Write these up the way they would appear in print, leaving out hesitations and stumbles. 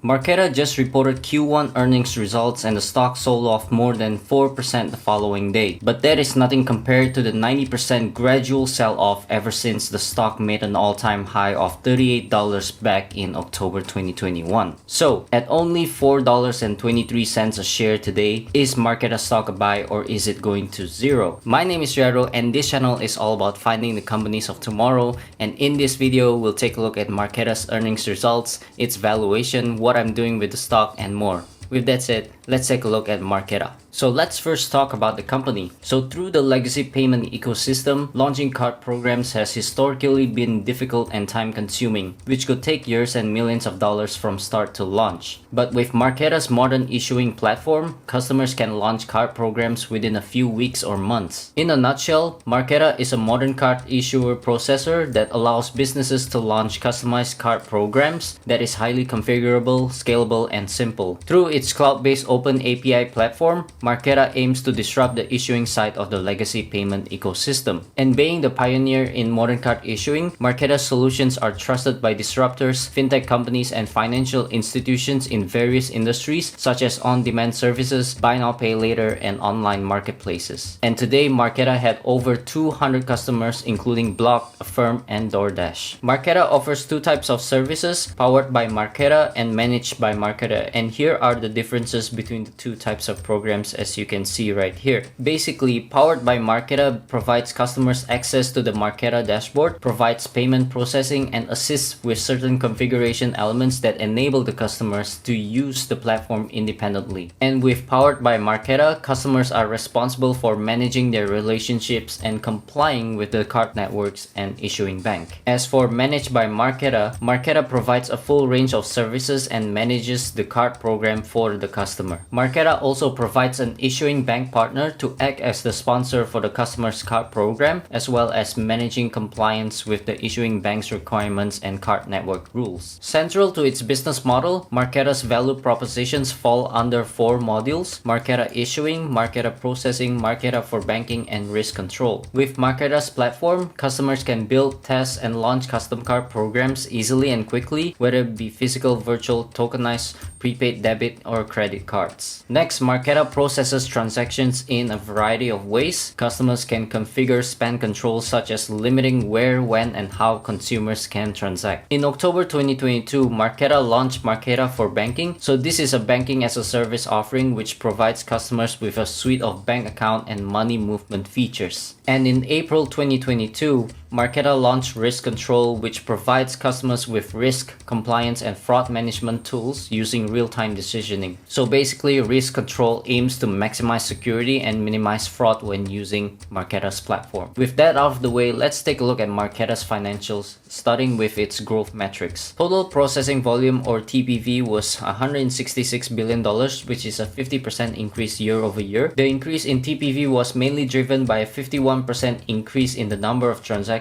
Marqeta just reported Q1 earnings results and the stock sold off more than 4% the following day. But that is nothing compared to the 90% gradual sell-off ever since the stock made an all-time high of $38 back in October 2021. So, at only $4.23 a share today, is Marqeta stock a buy or is it going to zero? My name is Jero and this channel is all about finding the companies of tomorrow, and in this video we'll take a look at Marqeta's earnings results, its valuation, what I'm doing with the stock, and more. With that said, let's take a look at Marqeta. So let's first talk about the company. So through the legacy payment ecosystem, launching card programs has historically been difficult and time consuming, which could take years and millions of dollars from start to launch. But with Marqeta's modern issuing platform, customers can launch card programs within a few weeks or months. In a nutshell, Marqeta is a modern card issuer processor that allows businesses to launch customized card programs that is highly configurable, scalable, and simple. Through its cloud-based open API platform, Marqeta aims to disrupt the issuing side of the legacy payment ecosystem. And being the pioneer in modern card issuing, Marqeta's solutions are trusted by disruptors, fintech companies, and financial institutions in various industries such as on-demand services, buy now pay later, and online marketplaces. And today, Marqeta had over 200 customers including Block, Affirm, and DoorDash. Marqeta offers two types of services, powered by Marqeta and managed by Marqeta. And here are the differences between the two types of programs as you can see right here. Basically, powered by Marqeta provides customers access to the Marqeta dashboard, provides payment processing, and assists with certain configuration elements that enable the customers to use the platform independently. And with powered by Marqeta, customers are responsible for managing their relationships and complying with the card networks and issuing bank. As for managed by Marqeta, Marqeta provides a full range of services and manages the card program for the customer. Marqeta also provides an issuing bank partner to act as the sponsor for the customer's card program, as well as managing compliance with the issuing bank's requirements and card network rules. Central to its business model, Marqeta's value propositions fall under four modules: Marqeta Issuing, Marqeta Processing, Marqeta for Banking, and Risk Control. With Marqeta's platform, customers can build, test, and launch custom card programs easily and quickly, whether it be physical, virtual, tokenized, prepaid debit, or credit cards. Next, Marqeta processes transactions in a variety of ways. Customers can configure spend controls such as limiting where, when, and how consumers can transact. In October 2022, Marqeta launched Marqeta for Banking. So this is a banking as a service offering which provides customers with a suite of bank account and money movement features. And in April 2022, Marqeta launched Risk Control, which provides customers with risk, compliance, and fraud management tools using real-time decisioning. So basically, Risk Control aims to maximize security and minimize fraud when using Marqeta's platform. With that out of the way, let's take a look at Marqeta's financials, starting with its growth metrics. Total processing volume, or TPV, was $166 billion, which is a 50% increase year over year. The increase in TPV was mainly driven by a 51% increase in the number of transactions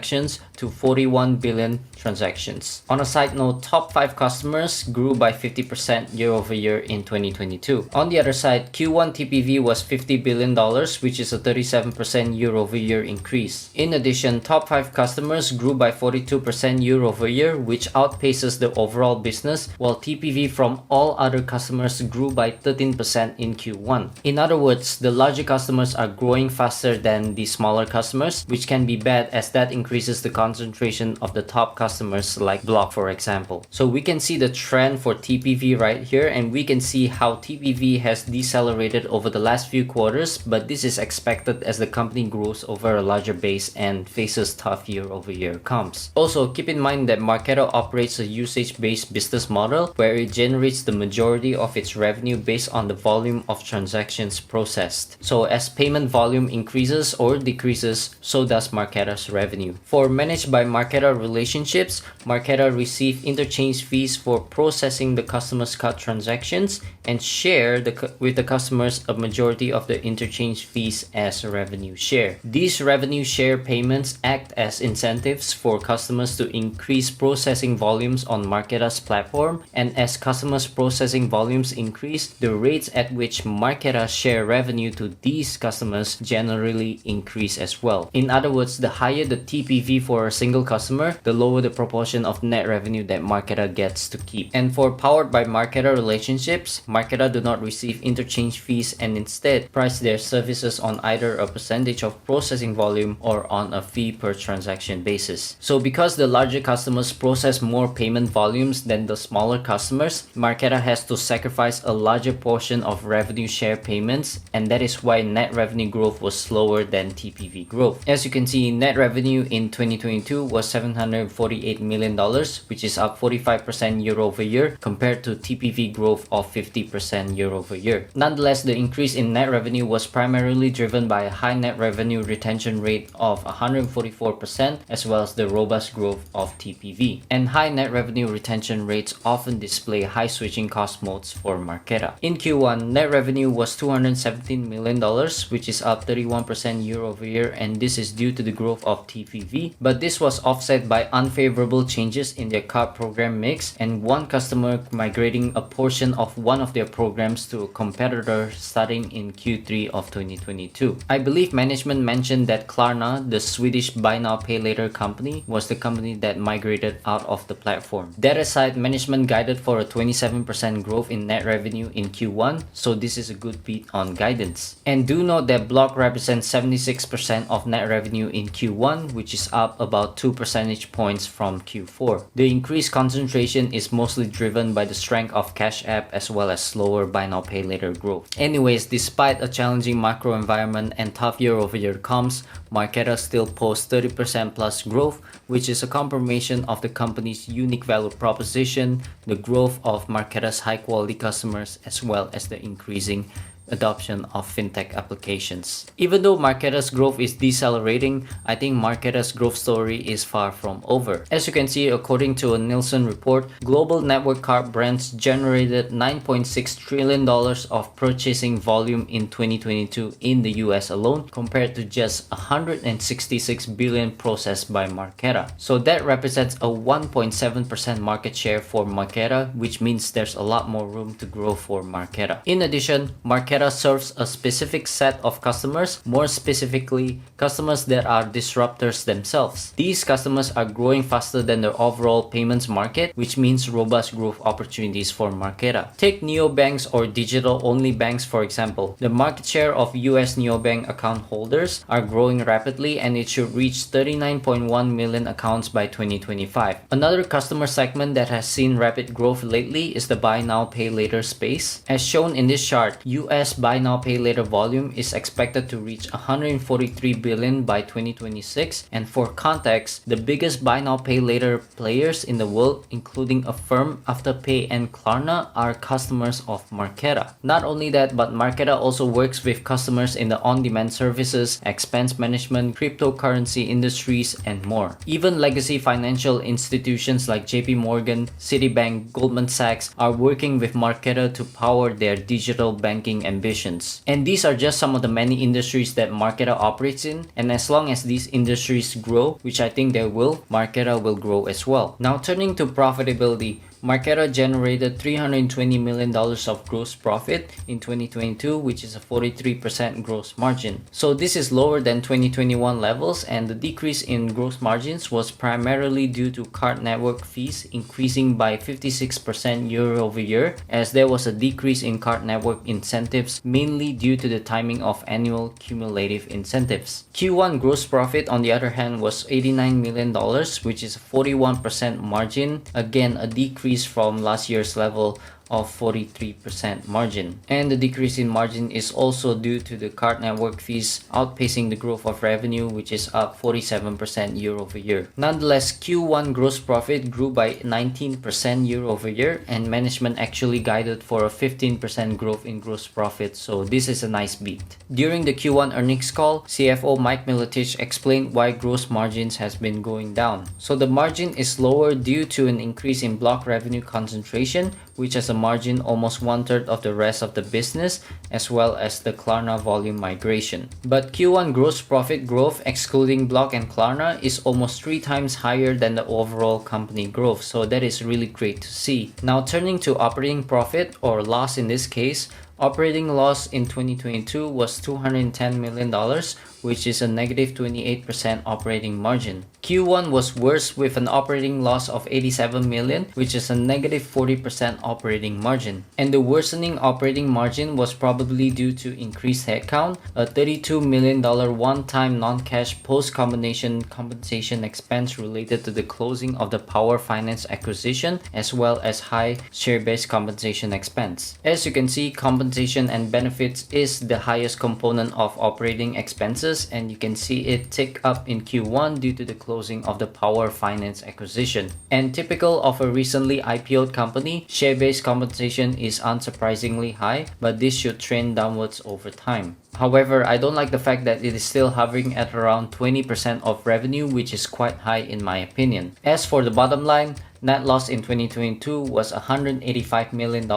to 41 billion transactions. On a side note, top 5 customers grew by 50% year over year in 2022. On the other side, Q1 TPV was $50 billion, which is a 37% year over year increase. In addition, top 5 customers grew by 42% year over year, which outpaces the overall business, while TPV from all other customers grew by 13% in Q1. In other words, the larger customers are growing faster than the smaller customers, which can be bad as that increases the concentration of the top customers like Block, for example. So we can see the trend for TPV right here, and we can see how TPV has decelerated over the last few quarters, but this is expected as the company grows over a larger base and faces tough year over year comps. Also, keep in mind that Marqeta operates a usage-based business model where it generates the majority of its revenue based on the volume of transactions processed. So as payment volume increases or decreases, so does Marqeta's revenue. For managed by Marqeta relationships, Marqeta receive interchange fees for processing the customer's card transactions and share with the customers a majority of the interchange fees as revenue share. These revenue share payments act as incentives for customers to increase processing volumes on Marqeta's platform, and as customers' processing volumes increase, the rates at which Marqeta share revenue to these customers generally increase as well. In other words, the higher the TPV for a single customer, the lower the proportion of net revenue that Marqeta gets to keep. And for powered by Marqeta relationships, Marqeta do not receive interchange fees and instead price their services on either a percentage of processing volume or on a fee per transaction basis. So because the larger customers process more payment volumes than the smaller customers, Marqeta has to sacrifice a larger portion of revenue share payments, and that is why net revenue growth was slower than TPV growth. As you can see, net revenue in 2022 was $748 million, which is up 45% year over year compared to TPV growth of 50% year over year. Nonetheless, the increase in net revenue was primarily driven by a high net revenue retention rate of 144% as well as the robust growth of TPV. And high net revenue retention rates often display high switching cost moats for Marqeta. In Q1, net revenue was $217 million, which is up 31% year over year, and this is due to the growth of TPV, but this was offset by unfavorable changes in their card program mix and one customer migrating a portion of one of their programs to a competitor starting in Q3 of 2022. I believe management mentioned that Klarna, the Swedish buy now pay later company, was the company that migrated out of the platform. That aside, management guided for a 27% growth in net revenue in Q1, so this is a good beat on guidance. And do note that Block represents 76% of net revenue in Q1, which is up about 2 percentage points from Q4. The increased concentration is mostly driven by the strength of Cash App as well as slower buy now pay later growth. Anyways, despite a challenging macro environment and tough year over year comps, Marqeta still posts 30% plus growth, which is a confirmation of the company's unique value proposition, the growth of Marqeta's high quality customers, as well as the increasing adoption of fintech applications. Even though Marqeta's growth is decelerating, I think Marqeta's growth story is far from over. As you can see, according to a Nielsen report, global network card brands generated $9.6 trillion of purchasing volume in 2022 in the US alone, compared to just $166 billion processed by Marqeta. So that represents a 1.7% market share for Marqeta, which means there's a lot more room to grow for Marqeta. In addition, Marqeta serves a specific set of customers, more specifically, customers that are disruptors themselves. These customers are growing faster than the overall payments market, which means robust growth opportunities for Marqeta. Take neobanks or digital-only banks for example. The market share of US neobank account holders are growing rapidly, and it should reach 39.1 million accounts by 2025. Another customer segment that has seen rapid growth lately is the buy now pay later space. As shown in this chart, US buy now pay later volume is expected to reach 143 billion by 2026, and for context, the biggest buy now pay later players in the world, including Affirm, Afterpay, and Klarna, are customers of Marqeta. Not only that, but Marqeta also works with customers in the on-demand services, expense management, cryptocurrency industries, and more. Even legacy financial institutions like JP Morgan, Citibank, Goldman Sachs are working with Marqeta to power their digital banking ambitions. And these are just some of the many industries that Marqeta operates in, and as long as these industries grow, which I think they will, Marqeta will grow as well. Now turning to profitability, Marqeta generated $320 million of gross profit in 2022, which is a 43% gross margin. So this is lower than 2021 levels, and the decrease in gross margins was primarily due to card network fees increasing by 56% year over year, as there was a decrease in card network incentives, mainly due to the timing of annual cumulative incentives. Q1 gross profit, on the other hand, was $89 million, which is a 41% margin, again a decrease from last year's level of 43% margin. And the decrease in margin is also due to the card network fees outpacing the growth of revenue, which is up 47% year over year. Nonetheless, Q1 gross profit grew by 19% year over year, and management actually guided for a 15% growth in gross profit, so this is a nice beat. During the Q1 earnings call, CFO Mike Milotich explained why gross margins has been going down. So the margin is lower due to an increase in Block revenue concentration, which has a margin almost 1/3 of the rest of the business, as well as the Klarna volume migration. But Q1 gross profit growth excluding Block and Klarna is almost 3 times higher than the overall company growth, so that is really great to see. Now turning to operating profit, or loss in this case, operating loss in 2022 was $210 million, which is a negative 28% operating margin. Q1 was worse with an operating loss of $87 million, which is a negative 40% operating margin. And the worsening operating margin was probably due to increased headcount, a $32 million one-time non-cash post-combination compensation expense related to the closing of the Power Finance acquisition, as well as high share-based compensation expense. As you can see, compensation and benefits is the highest component of operating expenses, and you can see it tick up in Q1 due to the closing of the Power Finance acquisition. And typical of a recently IPO'd company, share-based compensation is unsurprisingly high, but this should trend downwards over time. However, I don't like the fact that it is still hovering at around 20% of revenue, which is quite high in my opinion. As for the bottom line, net loss in 2022 was $185 million,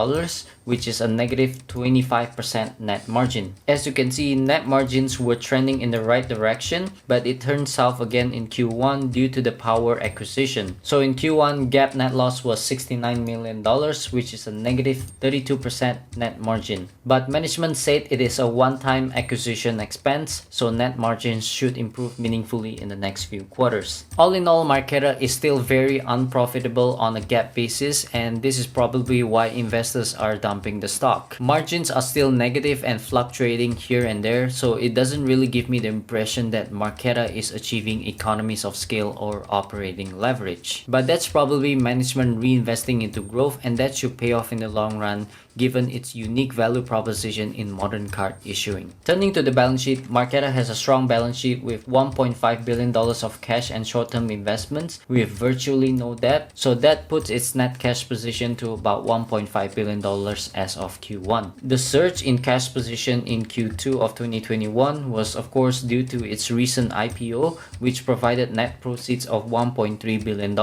which is a negative 25% net margin. As you can see, net margins were trending in the right direction, but it turned south again in Q1 due to the Power acquisition. So in Q1, GAAP net loss was $69 million, which is a negative 32% net margin. But management said it is a one-time acquisition expense, so net margins should improve meaningfully in the next few quarters. All in all, Marqeta is still very unprofitable on a GAAP basis, and this is probably why investors are dumping the stock. Margins are still negative and fluctuating here and there, so it doesn't really give me the impression that Marqeta is achieving economies of scale or operating leverage. But that's probably management reinvesting into growth, and that should pay off in the long run given its unique value proposition in modern card issuing. Turning to the balance sheet, Marqeta has a strong balance sheet with $1.5 billion of cash and short-term investments with virtually no debt, so that puts its net cash position to about $1.5 billion as of Q1. The surge in cash position in Q2 of 2021 was of course due to its recent IPO, which provided net proceeds of $1.3 billion.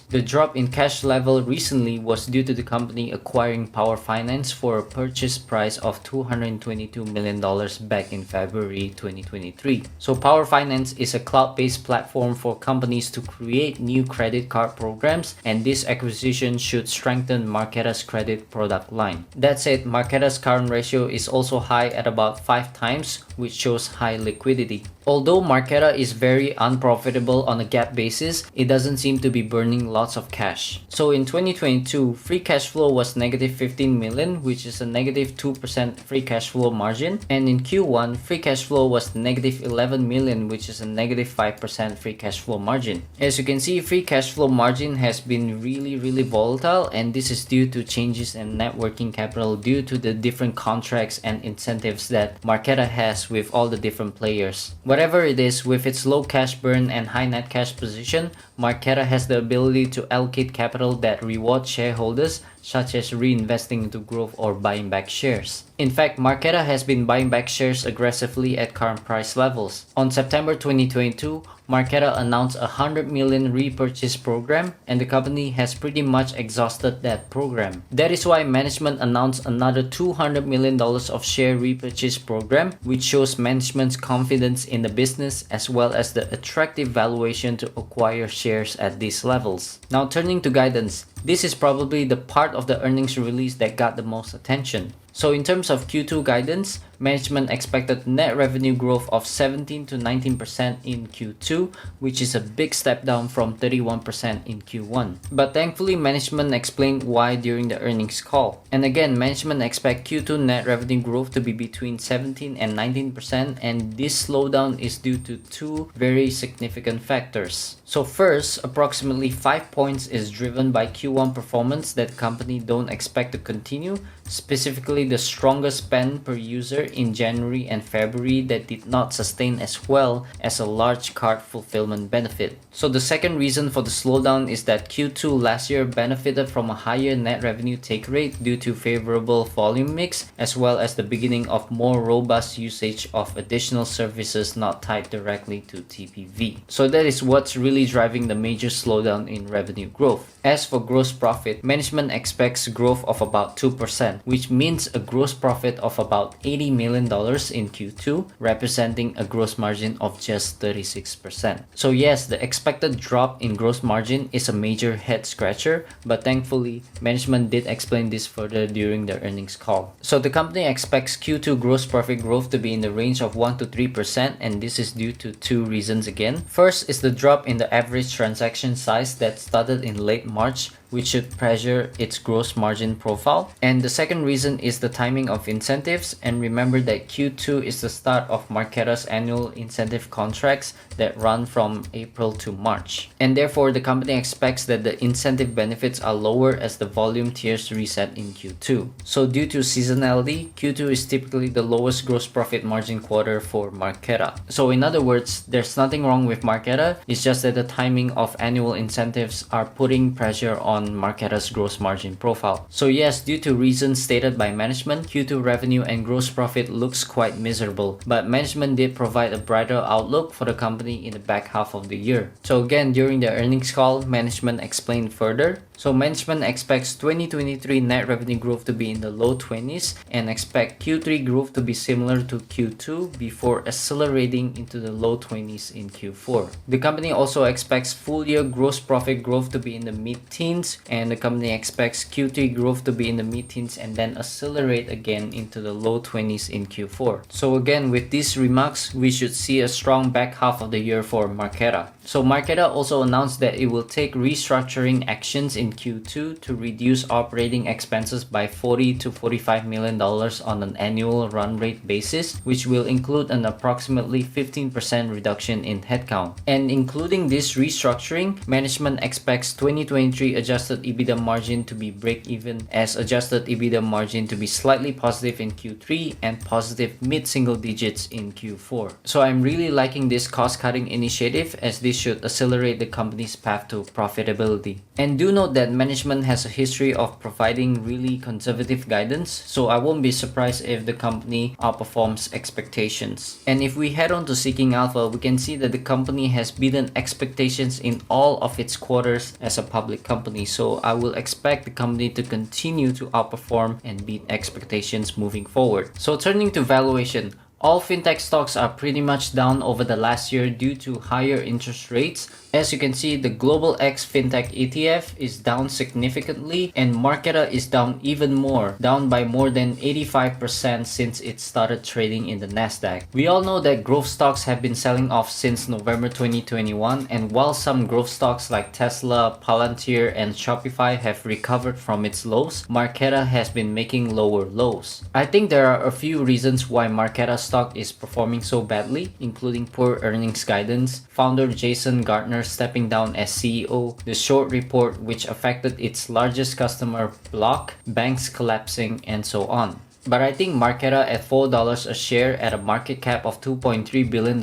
The drop in cash level recently was due to the company acquiring Power Finance for a purchase price of $222 million back in February 2023. So Power Finance is a cloud-based platform for companies to create new credit card programs, and this acquisition should strengthen Marqeta's credit product line. That said, Marqeta's current ratio is also high at about 5 times, which shows high liquidity. Although Marqeta is very unprofitable on a GAAP basis, it doesn't seem to be burning lots of cash. So in 2022, free cash flow was negative $15 million, which is a negative 2% free cash flow margin. And in Q1, free cash flow was negative $11 million, which is a negative 5% free cash flow margin. As you can see, free cash flow margin has been really volatile, and this is due to changes in net working capital due to the different contracts and incentives that Marqeta has with all the different players. Whatever it is, with its low cash burn and high net cash position, Marqeta has the ability to allocate capital that rewards shareholders, such as reinvesting into growth or buying back shares. In fact, Marqeta has been buying back shares aggressively at current price levels. On September 2022, Marqeta announced a $100 million repurchase program, and the company has pretty much exhausted that program. That is why management announced another $200 million of share repurchase program, which shows management's confidence in the business as well as the attractive valuation to acquire shares at these levels. Now turning to guidance, this is probably the part of the earnings release that got the most attention. So in terms of Q2 guidance, management expected net revenue growth of 17 to 19% in Q2, which is a big step down from 31% in Q1. But thankfully, management explained why during the earnings call. And again, management expect Q2 net revenue growth to be between 17 and 19%, and this slowdown is due to 2 very significant factors. So first, approximately 5 points is driven by Q1 performance that company don't expect to continue specifically the strongest spend per user in January and February that did not sustain as well as a large cart fulfillment benefit. So the second reason for the slowdown is that Q2 last year benefited from a higher net revenue take rate due to favorable volume mix, as well as the beginning of more robust usage of additional services not tied directly to TPV. So that is what's really driving the major slowdown in revenue growth. As for gross profit, management expects growth of about 2%, which means a gross profit of about $80 million in Q2, representing a gross margin of just 36%. So yes, the expected drop in gross margin is a major head scratcher, but thankfully, management did explain this further during the earnings call. So the company expects Q2 gross profit growth to be in the range of 1 to 3%, and this is due to two reasons again. First is the drop in the average transaction size that started in late March, which should pressure its gross margin profile. And the second reason is the timing of incentives, and remember that Q2 is the start of Marqeta's annual incentive contracts that run from April to March. And therefore, the company expects that the incentive benefits are lower as the volume tiers reset in Q2. So due to seasonality, Q2 is typically the lowest gross profit margin quarter for Marqeta. So in other words, there's nothing wrong with Marqeta, it's just that the timing of annual incentives are putting pressure on Marqeta's gross margin profile. So yes, due to reasons stated by management, Q2 revenue and gross profit looks quite miserable, but management did provide a brighter outlook for the company in the back half of the year. So again, during the earnings call, management explained further. So management expects 2023 net revenue growth to be in the low 20s and expect Q3 growth to be similar to Q2 before accelerating into the low 20s in Q4. The company also expects full year gross profit growth to be in the mid-teens, and the company expects Q3 growth to be in the mid-teens and then accelerate again into the low 20s in Q4. So again, with these remarks, we should see a strong back half of the year for Marqeta. So Marqeta also announced that it will take restructuring actions in Q2 to reduce operating expenses by $40 to $45 million on an annual run rate basis, which will include an approximately 15% reduction in headcount. And including this restructuring, management expects 2023 adjusted EBITDA margin to be break-even, as adjusted EBITDA margin to be slightly positive in Q3 and positive mid-single digits in Q4. So I'm really liking this cost-cutting initiative, as this should accelerate the company's path to profitability. And do note that management has a history of providing really conservative guidance, so I won't be surprised if the company outperforms expectations. And if we head on to Seeking Alpha, we can see that the company has beaten expectations in all of its quarters as a public company, so I will expect the company to continue to outperform and beat expectations moving forward. So turning to valuation, all fintech stocks are pretty much down over the last year due to higher interest rates. As you can see, the Global X Fintech ETF is down significantly, and Marqeta is down even more, down by more than 85% since it started trading in the Nasdaq. We all know that growth stocks have been selling off since November 2021, and while some growth stocks like Tesla, Palantir, and Shopify have recovered from its lows, Marqeta has been making lower lows. I think there are a few reasons why Marqeta stock is performing so badly, including poor earnings guidance, founder Jason Gartner stepping down as CEO, the short report which affected its largest customer Block, banks collapsing, and so on. But I think Marqeta at $4 a share at a market cap of $2.3 billion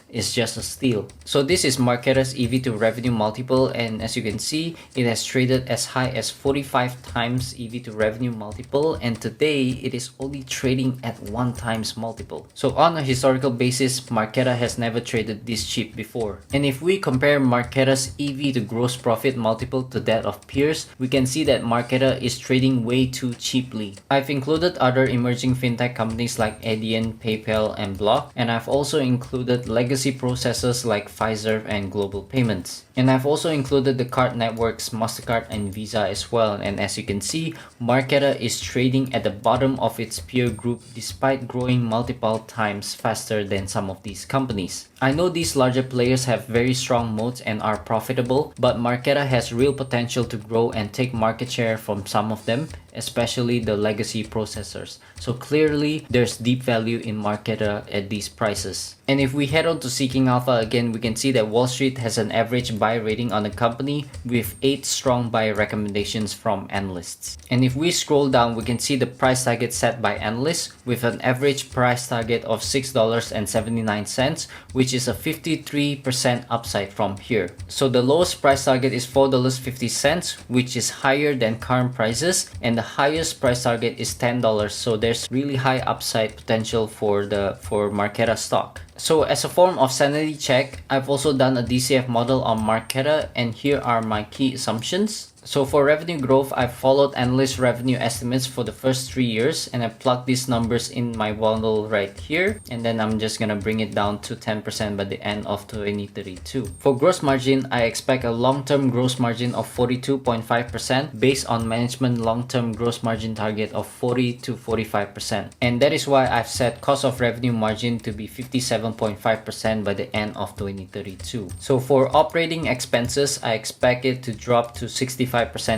is just a steal. So this is Marqeta's EV to revenue multiple, and as you can see, it has traded as high as 45 times EV to revenue multiple, and today it is only trading at 1 times multiple. So on a historical basis, Marqeta has never traded this cheap before. And if we compare Marqeta's EV to gross profit multiple to that of peers, we can see that Marqeta is trading way too cheaply. I've included other emerging fintech companies like Adyen, PayPal, and Block, and I've also included legacy processors like Fiserv and Global Payments. And I've also included the card networks MasterCard and Visa as well, and as you can see, Marqeta is trading at the bottom of its peer group despite growing multiple times faster than some of these companies. I know these larger players have very strong moats and are profitable, but Marqeta has real potential to grow and take market share from some of them, especially the legacy processors. So clearly, there's deep value in Marqeta at these prices. And if we head on to Seeking Alpha again, we can see that Wall Street has an average buy rating on the company with 8 strong buy recommendations from analysts. And if we scroll down, we can see the price target set by analysts with an average price target of $6.79, which is a 53% upside from here. So the lowest price target is $4.50, which is higher than current prices, and the highest price target is $10, so there's really high upside potential for Marqeta stock. So as a form of sanity check, I've also done a DCF model on Marqeta, and here are my key assumptions. So for revenue growth, I've followed analyst revenue estimates for the first 3 years, and I plugged these numbers in my model right here, and then I'm just gonna bring it down to 10% by the end of 2032. For gross margin, I expect a long-term gross margin of 42.5% based on management long-term gross margin target of 40 to 45%. And that is why I've set cost of revenue margin to be 57.5% by the end of 2032. So for operating expenses, I expect it to drop to 65%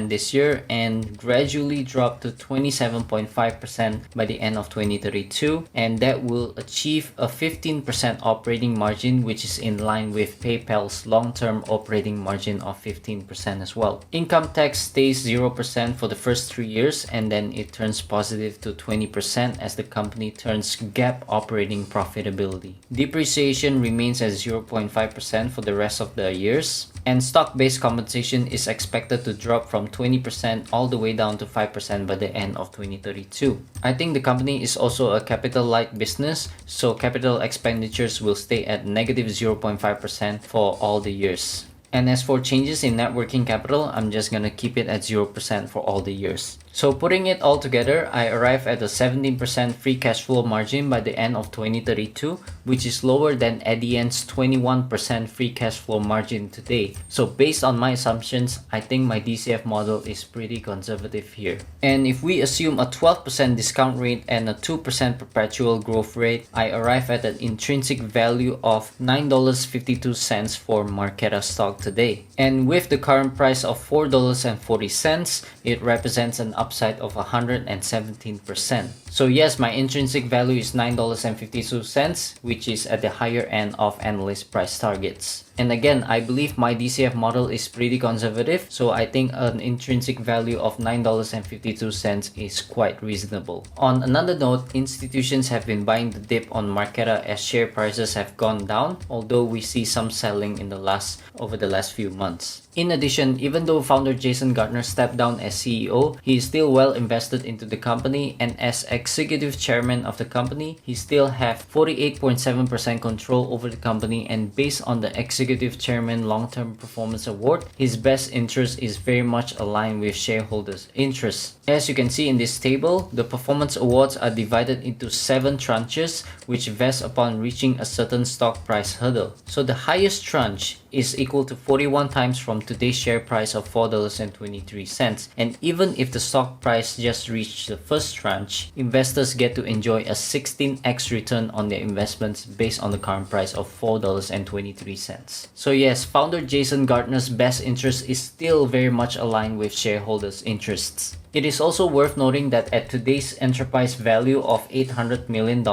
this year and gradually drop to 27.5% by the end of 2032, and that will achieve a 15% operating margin, which is in line with PayPal's long-term operating margin of 15% as well. Income tax stays 0% for the first 3 years, and then it turns positive to 20% as the company turns GAAP operating profitability. Depreciation remains at 0.5% for the rest of the years, and stock-based compensation is expected to drop from 20% all the way down to 5% by the end of 2032. I think the company is also a capital light business, so capital expenditures will stay at negative 0.5% for all the years. And as for changes in net working capital, I'm just gonna keep it at 0% for all the years. So putting it all together, I arrive at a 17% free cash flow margin by the end of 2032, which is lower than Adyen's 21% free cash flow margin today. So based on my assumptions, I think my DCF model is pretty conservative here. And if we assume a 12% discount rate and a 2% perpetual growth rate, I arrive at an intrinsic value of $9.52 for Marqeta stock today. And with the current price of $4.40, it represents an upside of 117%. So yes, my intrinsic value is $9.52, which is at the higher end of analyst price targets. And again, I believe my DCF model is pretty conservative, so I think an intrinsic value of $9.52 is quite reasonable. On another note, institutions have been buying the dip on Marqeta as share prices have gone down, although we see some selling in over the last few months. In addition, even though founder Jason Gardner stepped down as CEO, he is still well invested into the company, and as executive chairman of the company, he still have 48.7% control over the company, and based on the executive chairman long-term performance award, his best interest is very much aligned with shareholders' interests. As you can see in this table, the performance awards are divided into 7 tranches, which vest upon reaching a certain stock price hurdle. So the highest tranche is equal to 41 times from today's share price of $4.23. And even if the stock price just reached the first tranche, investors get to enjoy a 16x return on their investments based on the current price of $4.23. So yes, founder Jason Gardner's best interest is still very much aligned with shareholders' interests. It is also worth noting that at today's enterprise value of $800 million,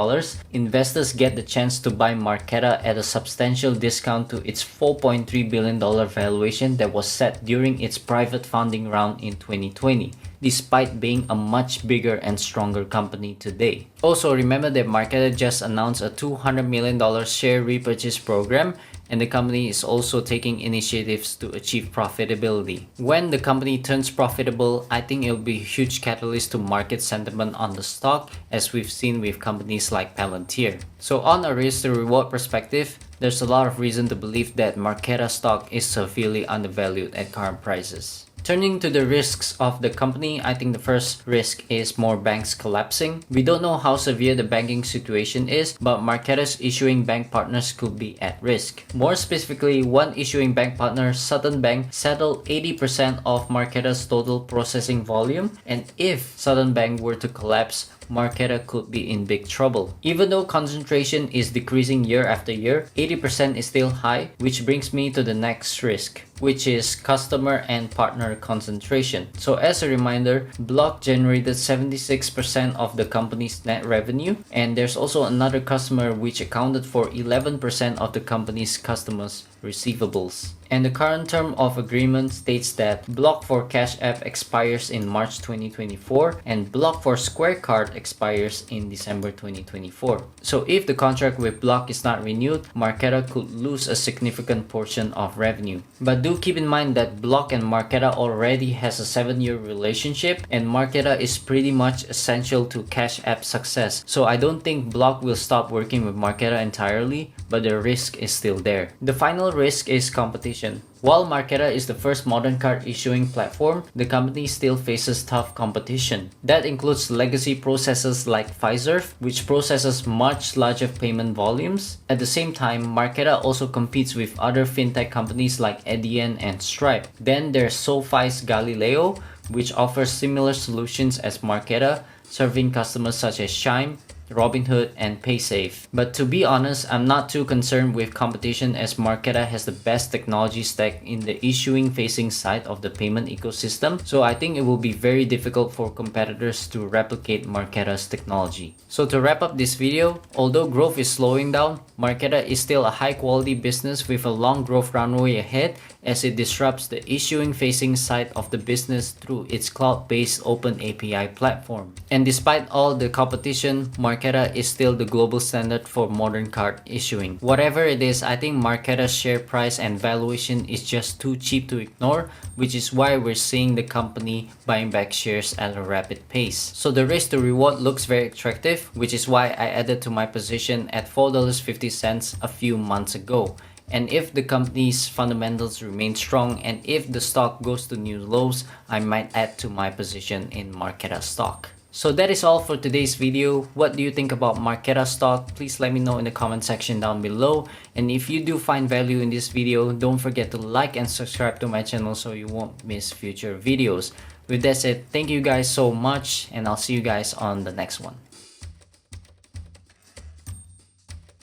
investors get the chance to buy Marqeta at a substantial discount to its $4.3 billion valuation that was set during its private funding round in 2020, despite being a much bigger and stronger company today. Also, remember that Marqeta just announced a $200 million share repurchase program, and the company is also taking initiatives to achieve profitability. When the company turns profitable, I think it will be a huge catalyst to market sentiment on the stock, as we've seen with companies like Palantir. So on a risk to reward perspective, there's a lot of reason to believe that Marqeta stock is severely undervalued at current prices. Turning to the risks of the company, I think the first risk is more banks collapsing. We don't know how severe the banking situation is, but Marqeta's issuing bank partners could be at risk. More specifically, one issuing bank partner, Southern Bank, settled 80% of Marqeta's total processing volume, and if Southern Bank were to collapse, Marqeta could be in big trouble. Even though concentration is decreasing year after year, 80% is still high, which brings me to the next risk, which is customer and partner concentration. So as a reminder, Block generated 76% of the company's net revenue, and there's also another customer which accounted for 11% of the company's customers' receivables. And the current term of agreement states that Block for Cash App expires in March 2024 and Block for Square Card expires in December 2024. So if the contract with Block is not renewed, Marqeta could lose a significant portion of revenue. But do keep in mind that Block and Marqeta already has a 7-year relationship, and Marqeta is pretty much essential to Cash App success. So I don't think Block will stop working with Marqeta entirely, but the risk is still there. The final risk is competition. While Marqeta is the first modern card issuing platform, the company still faces tough competition. That includes legacy processors like Fiserv, which processes much larger payment volumes. At the same time, Marqeta also competes with other fintech companies like Adyen and Stripe. Then there's SoFi's Galileo, which offers similar solutions as Marqeta, serving customers such as Chime, Robinhood, and PaySafe. But to be honest, I'm not too concerned with competition as Marqeta has the best technology stack in the issuing facing side of the payment ecosystem, so I think it will be very difficult for competitors to replicate Marqeta's technology. So to wrap up this video, although growth is slowing down, Marqeta is still a high quality business with a long growth runway ahead as it disrupts the issuing facing side of the business through its cloud-based open API platform. And despite all the competition, Marqeta is still the global standard for modern card issuing. Whatever it is, I think Marqeta's share price and valuation is just too cheap to ignore, which is why we're seeing the company buying back shares at a rapid pace. So the risk to reward looks very attractive, which is why I added to my position at $4.50 a few months ago. And if the company's fundamentals remain strong and if the stock goes to new lows, I might add to my position in Marqeta stock. So that is all for today's video. What do you think about Marqeta stock? Please let me know in the comment section down below. And if you do find value in this video, don't forget to like and subscribe to my channel so you won't miss future videos. With that said, thank you guys so much, and I'll see you guys on the next one.